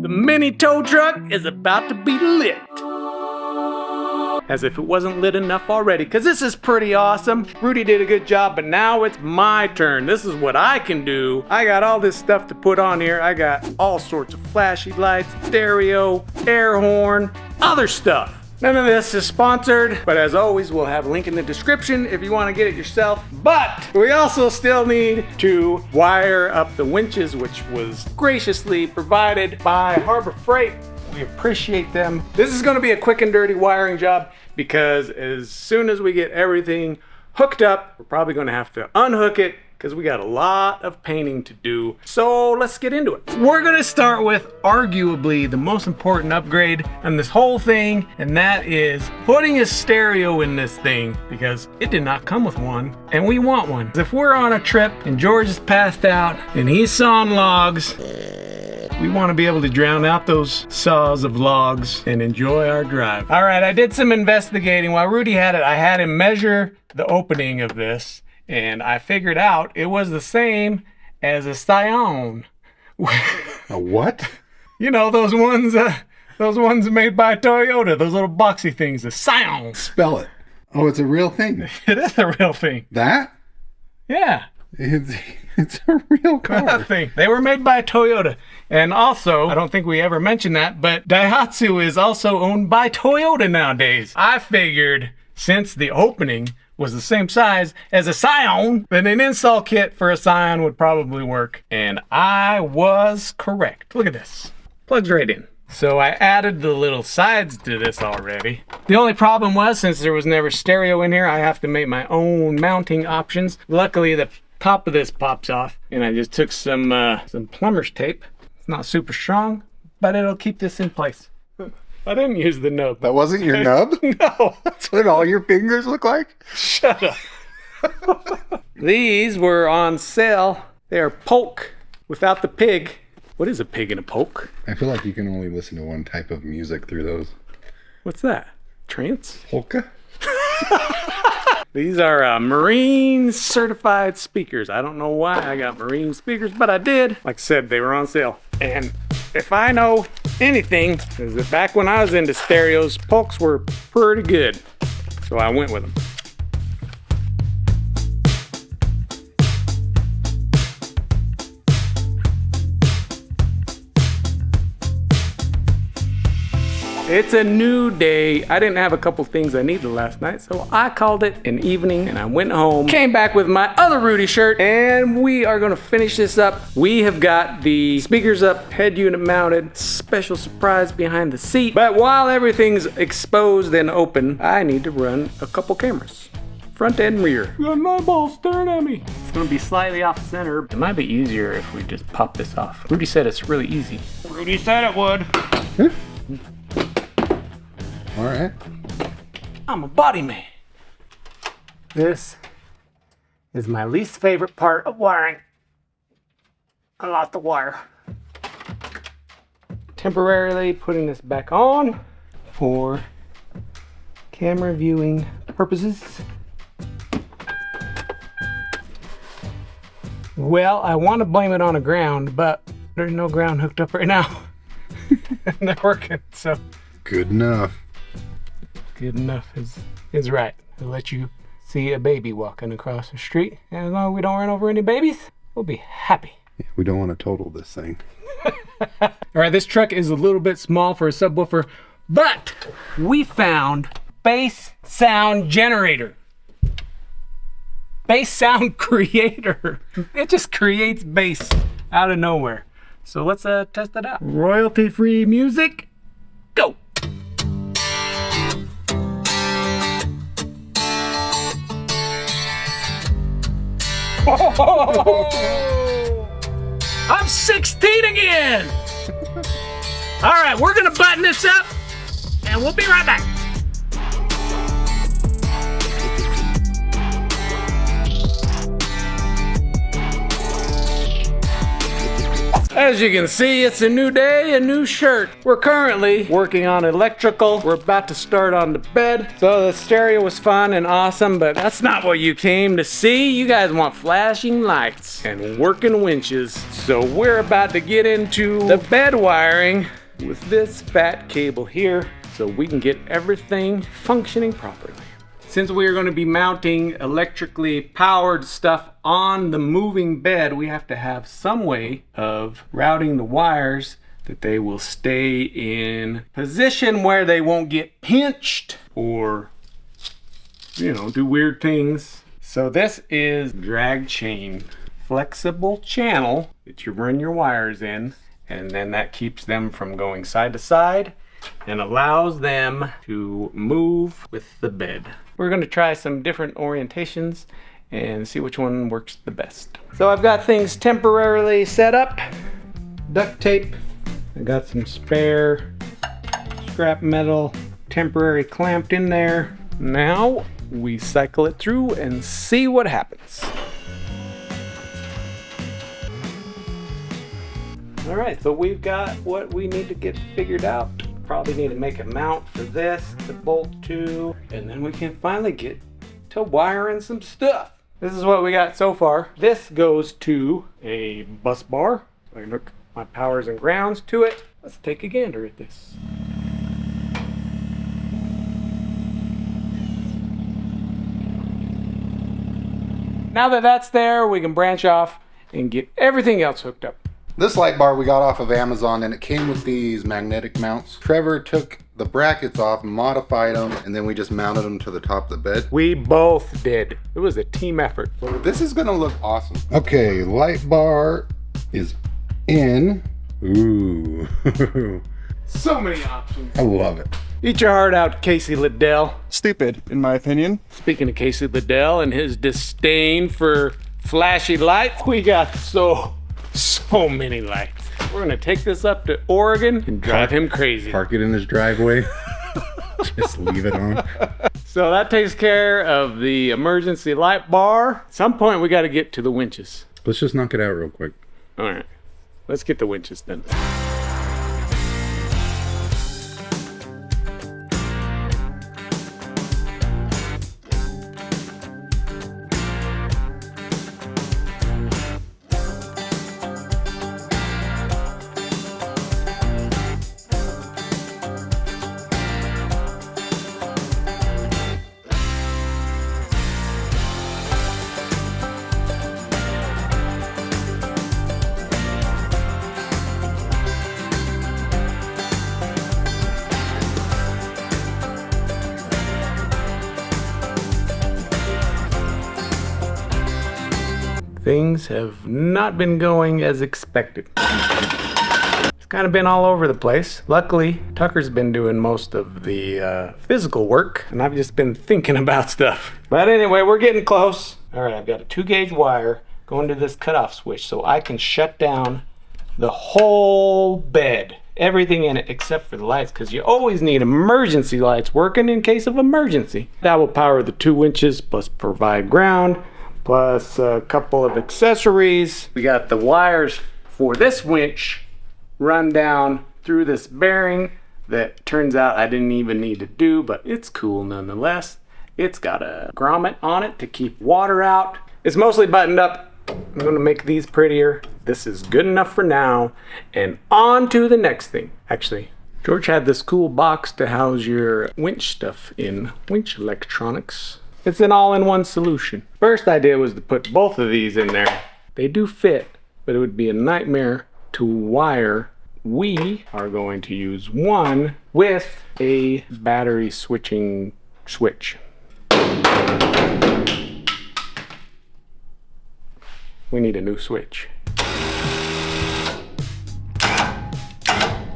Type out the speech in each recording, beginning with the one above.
The mini tow truck is about to be lit. As if it wasn't lit enough already, because this is pretty awesome. Rudy did a good job, but now it's my turn. This is what I can do. I got all this stuff to put on here. I got all sorts of flashy lights, stereo, air horn, other stuff. None of this is sponsored, but as always, we'll have a link in the description if you want to get it yourself. But we also still need to wire up the winches, which was graciously provided by Harbor Freight. We appreciate them. This is going to be a quick and dirty wiring job because as soon as we get everything hooked up, we're probably going to have to unhook it because we got a lot of painting to do. So let's get into it. We're going to start with arguably the most important upgrade on this whole thing, and that is putting a stereo in this thing because it did not come with one, and we want one. If we're on a trip and George is passed out and he's sawing logs, we want to be able to drown out those saws of logs and enjoy our drive. All right, I did some investigating. While Rudy had it, I had him measure the opening of this, and I figured out it was the same as a Scion. A what? You know, those ones made by Toyota, those little boxy things, the Scion. Spell it. Oh, it's a real thing. It is a real thing. That? Yeah. It's a real car. That thing. They were made by Toyota. And also, I don't think we ever mentioned that, but Daihatsu is also owned by Toyota nowadays. I figured since the opening was the same size as a Scion, then an install kit for a Scion would probably work. And I was correct. Look at this. Plugs right in. So I added the little sides to this already. The only problem was, since there was never stereo in here, I have to make my own mounting options. Luckily, the top of this pops off, and I just took some plumber's tape. It's not super strong, but it'll keep this in place. I didn't use the nub. That wasn't your nub? No. That's what all your fingers look like? Shut up. These were on sale. They are polk without the pig. What is a pig in a polk? I feel like you can only listen to one type of music through those. What's that? Trance? Polka? These are Marine certified speakers. I don't know why I got Marine speakers, but I did. Like I said, they were on sale. And if I know anything, is that back when I was into stereos, polks were pretty good. So I went with them. It's a new day. I didn't have a couple things I needed last night, so I called it an evening and I went home, came back with my other Rudy shirt, and we are gonna finish this up. We have got the speakers up, head unit mounted, special surprise behind the seat. But while everything's exposed and open, I need to run a couple cameras. Front and rear. Got an eyeball staring at me. It's gonna be slightly off center. It might be easier if we just pop this off. Rudy said it's really easy. Rudy said it would. All right. I'm a body man. This is my least favorite part of wiring. A lot to wire. Temporarily putting this back on for camera viewing purposes. Well, I want to blame it on a ground, but there's no ground hooked up right now. And they're working, so. Good enough. Good enough is right. It'll let you see a baby walking across the street. And as long as we don't run over any babies, we'll be happy. Yeah, we don't want to total this thing. All right, this truck is a little bit small for a subwoofer, but we found bass sound generator. Bass sound creator. It just creates bass out of nowhere. So let's test it out. Royalty-free music, go. Oh, I'm 16 again. All right, we're gonna button this up and we'll be right back. As you can see, it's a new day, a new shirt. We're currently working on electrical. We're about to start on the bed. So the stereo was fun and awesome, but that's not what you came to see. You guys want flashing lights and working winches. So we're about to get into the bed wiring with this fat cable here so we can get everything functioning properly. Since we are going to be mounting electrically powered stuff on the moving bed, we have to have some way of routing the wires that they will stay in position where they won't get pinched or, you know, do weird things. So this is drag chain, flexible channel that you run your wires in, and then that keeps them from going side to side and allows them to move with the bed. We're going to try some different orientations and see which one works the best. So I've got things temporarily set up. Duct tape. I got some spare scrap metal temporary clamped in there. Now we cycle it through and see what happens. All right, so we've got what we need to get figured out. Probably need to make a mount for this to bolt to, and then we can finally get to wiring some stuff. This is what we got so far. This goes to a bus bar. I can hook my powers and grounds to it. Let's take a gander at this. Now that that's there, we can branch off and get everything else hooked up. This light bar we got off of Amazon, and it came with these magnetic mounts. Trevor took the brackets off, modified them, and then we just mounted them to the top of the bed. We both did. It was a team effort. This is gonna look awesome. Okay, light bar is in. Ooh. So many options. I love it. Eat your heart out, Casey Liddell. Stupid, in my opinion. Speaking of Casey Liddell and his disdain for flashy lights, we got so many lights. We're gonna take this up to Oregon and drive him crazy. Park it in his driveway. Just leave it on. So that takes care of the emergency light bar. At some point we gotta get to the winches. Let's just knock it out real quick. All right, let's get the winches then. Things have not been going as expected. It's kind of been all over the place. Luckily, Tucker's been doing most of the physical work, and I've just been thinking about stuff. But anyway, we're getting close. All right, I've got a 2-gauge wire going to this cutoff switch so I can shut down the whole bed. Everything in it except for the lights, because you always need emergency lights working in case of emergency. That will power the 2 winches plus provide ground, plus a couple of accessories. We got the wires for this winch run down through this bearing that turns out I didn't even need to do, but it's cool nonetheless. It's got a grommet on it to keep water out. It's mostly buttoned up. I'm gonna make these prettier. This is good enough for now, and on to the next thing. Actually, George had this cool box to house your winch stuff in, winch electronics. It's an all-in-one solution. First idea was to put both of these in there. They do fit, but it would be a nightmare to wire. We are going to use one with a battery switching switch. We need a new switch.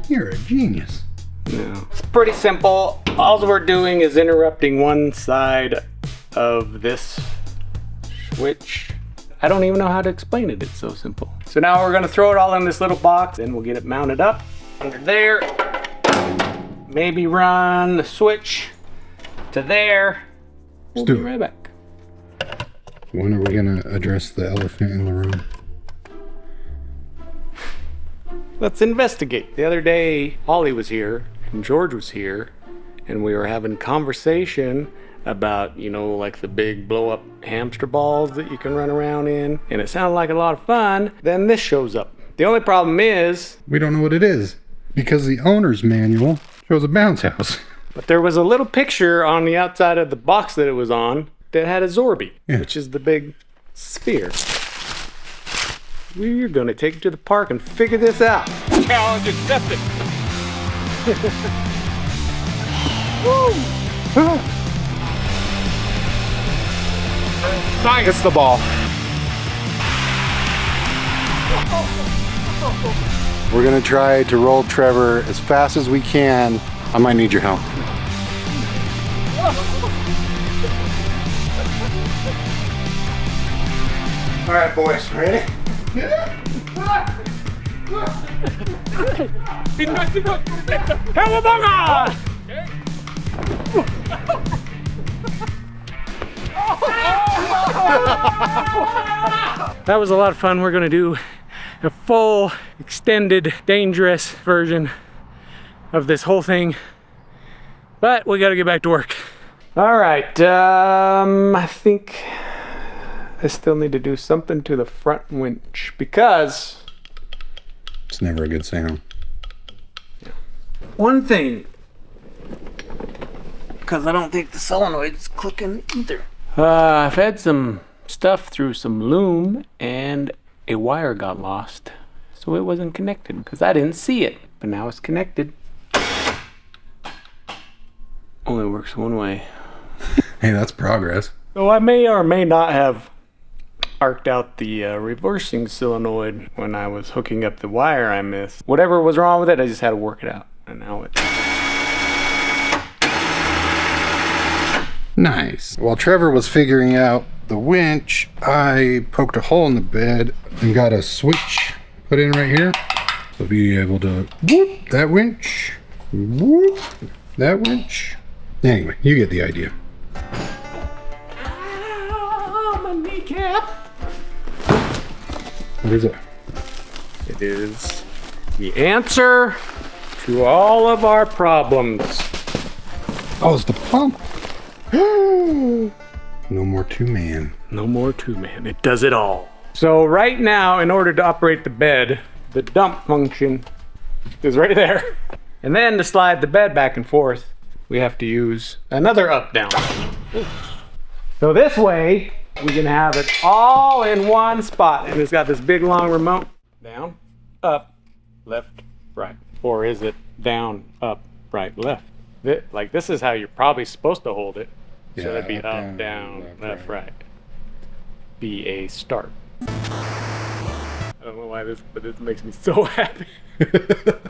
You're a genius. No. It's pretty simple. All we're doing is interrupting one side of this switch. I don't even know how to explain it. It's so simple. So now we're gonna throw it all in this little box and we'll get it mounted up under there. Maybe run the switch to there. We'll be right back. When are we gonna address the elephant in the room? Let's investigate. The other day, Holly was here and George was here, and we were having conversation about, you know, like the big blow up hamster balls that you can run around in, and it sounded like a lot of fun. Then this shows up. The only problem is, We don't know what it is because the owner's manual shows a bounce house. but there was a little picture on the outside of the box that it was on that had a Zorby, Yeah. which is the big sphere. We're gonna take it to the park and figure this out. Challenge accepted. It's the ball. We're gonna try to roll Trevor as fast as we can. I might need your help. All right, boys, ready? Cowabunga! That was a lot of fun. We're gonna do a full, extended, dangerous version of this whole thing, but we gotta get back to work. All right, I think I still need to do something to the front winch because It's never a good sound. one thing, because I don't think the solenoid's clicking either. I've had some stuff through some loom and a wire got lost, so it wasn't connected because I didn't see it, but now it's connected. Only works one way. Hey, that's progress. So I may or may not have arced out the reversing solenoid when I was hooking up the wire I missed. Whatever was wrong with it, I just had to work it out, and now it's... Nice. While Trevor was figuring out the winch, I poked a hole in the bed and got a switch put in right here. So be able to whoop that winch, whoop that winch. Anyway, you get the idea. Ow, my kneecap! What is it? It is the answer to all of our problems. Oh, it's the pump. No more two-man. No more two-man. It does it all. So right now, in order to operate the bed, the dump function is right there. And then to slide the bed back and forth, we have to use another up-down. So this way, we can have it all in one spot. And it's got this big long remote. Down, up, left, right. Or is it down, up, right, left? Like this is how you're probably supposed to hold it. So Yeah, that'd be up, up, down, down, left, left, right. Be a start. I don't know why this, but this makes me so happy.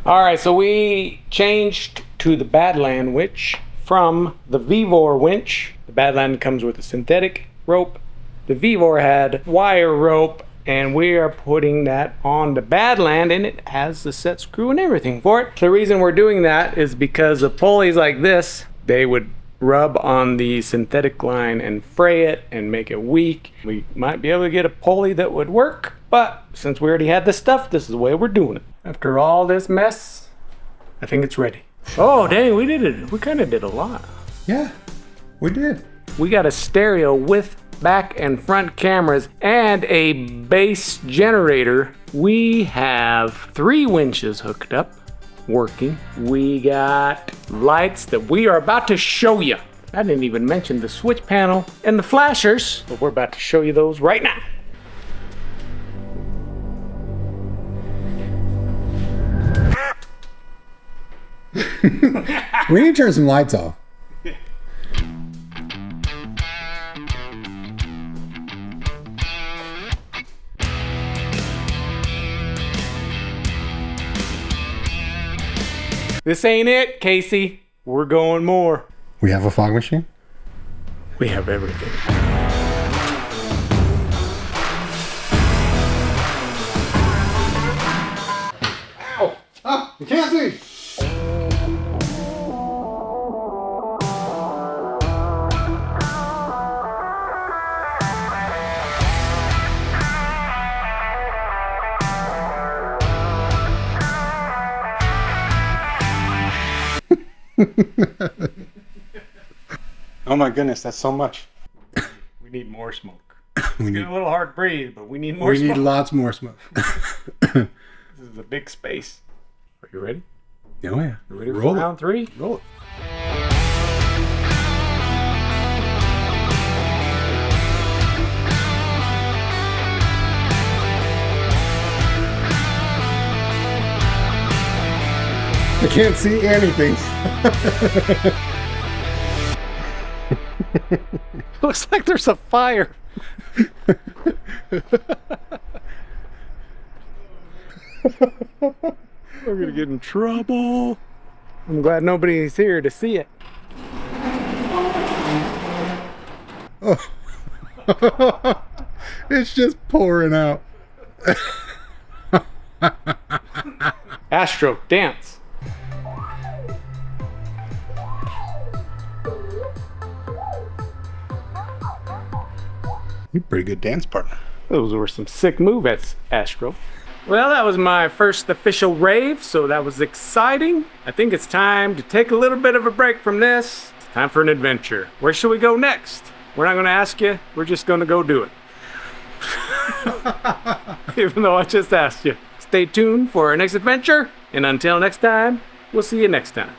All right, so we changed to the Badland winch from the Vevor winch. The Badland comes with a synthetic rope. The Vevor had wire rope, and we are putting that on the Badland, and it has the set screw and everything for it. The reason we're doing that is because of pulleys like this, they would rub on the synthetic line and fray it and make it weak. We might be able to get a pulley that would work, but since we already had this stuff, this is the way we're doing it. After all this mess, I think it's ready. Oh, dang, we did it. We kind of did a lot. Yeah, we did. We got a stereo with back and front cameras and a base generator. We have 3 winches hooked up, working. We got lights that we are about to show you. I didn't even mention the switch panel and the flashers, but we're about to show you those right now. We need to turn some lights off. This ain't it, Casey. We're going more. We have a fog machine? We have everything. Ow! Ah, you can't see! Oh my goodness, that's so much. We need more smoke. We It's need, a little hard to breathe, but we need more we smoke. need lots more smoke. This is a big space. Are you ready? Oh yeah. You ready Roll for it. round 3? Roll it. I can't see anything. Looks like there's a fire. We're gonna get in trouble. I'm glad nobody's here to see it. It's just pouring out. Astro, dance. You're a pretty good dance partner. Those were some sick moves, Astro. Well, that was my first official rave, so that was exciting. I think it's time to take a little bit of a break from this. It's time for an adventure. Where should we go next? We're not going to ask you. We're just going to go do it. Even though I just asked you. Stay tuned for our next adventure, and until next time, we'll see you next time.